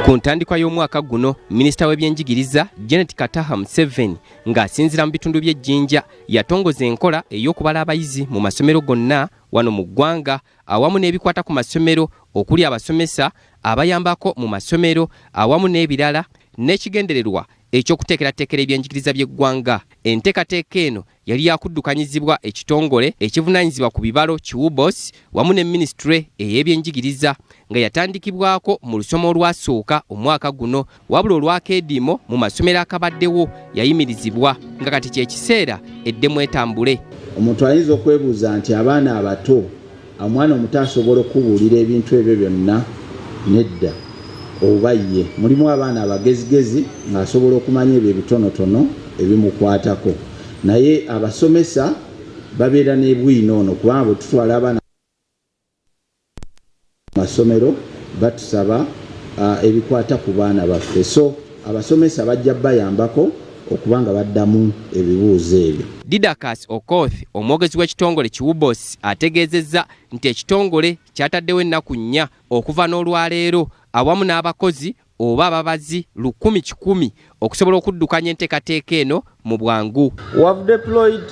Ku ntandikwa y'omwaka guno, Minisita w'ebyenjigiriza Janet Kataha Museveni ng'asinziira mu bitundu by'ejjinja yatongoza enkola ey'okubala abayizi mu masomero gonna wano mu ggwanga awamu n'ebikwata ku masomero okuli abasomesa abayambako mu masomero awamu n'ebirala n'ekigendererwa ekyokuteekerateekera ebyenjigiriza by'eggwanga. Enteekateeka eno yali yakuddukanyizibwa ekitongole ekivunaanyizibwa ku bibalo ki UBOS wamu ne Minisitule ey'ebyenjigiriza nga yatandikibwako mu lusoma olwasooka omwaka guno wabula olwakeediimo mu masomero akabaddewo yayimirizibwa nga kati kye kiseera eddemu etambule. Omuntu ayinza okwebuuza nti abaana abato omwana omuto asobola okubuulira ebintu ebyo byonna? Nedda. Oba ye mulimu abaana abagezigezi ng'asobola okumanya ebyo ebitonotono ebimukwatako, naye abasomesa babeera n'ebwino ono kubanga bwe tutwala abaana masomero batusaba ebikwata ku baana baffe, so abasomesa bajja bayambako okubanga baddamu ebibuuzo ebyo. Didakas Okoth, omwogezi w'ekitongole ki UBOS, ategeezezza nti ekitongole kyataddewo ennaku 4 okuva n'olwaleero awamu n'abakozi oba ababazi 1,100 okusobola okuddukanya enteekateeka eno mu bwangu. We have deployed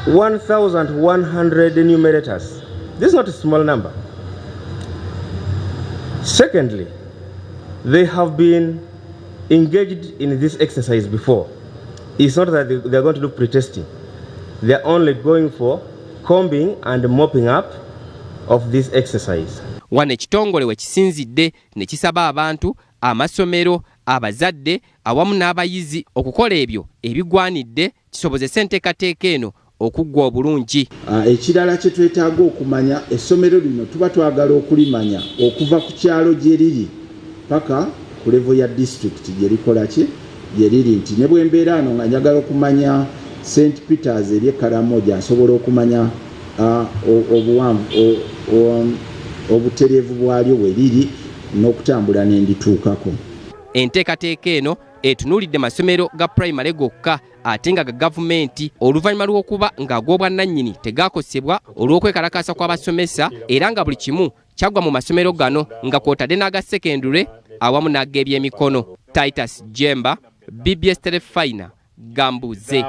1,100 enumerators. This is not a small number. Secondly, they have been engaged in this exercise before. It's not that they are going to do pre-testing. They are only going for combing and mopping up of this exercise. Wano ekitongole we kisinzidde ne kisaba abantu, amasomero, abazadde awamu n'abayizi okukola ebyo ebigwanidde kisobozese enteekateeka eno okuggwa obulungi. Ekirala kye twetaaga okumanya, essomero lino tuba twagala okulimanya okuva ku kyalo gye liri paka ku level ya district gye likola ki gye liri, nti ne bwe mbeera ano nga njagala okumanya St. Peters eri Karamoja nsobola okumanya obutereevu bwalyo we liri n'okutambula n'endituukako. Enteekateeka eno etunuulidde masomero ga primary gokka ate nga ga gavumenti oluvannyuma lw'okuba ng'ag'obwannannyini tegaakosebwa olw'okwekalakaasa kw'abasomesa era nga buli kimu kyaggwa mu masomero gano nga kw'otadde n'aga sekendule awamu n'ag'ebyemikono. Titus Jemba, BBS Terefayina, Gambuuze.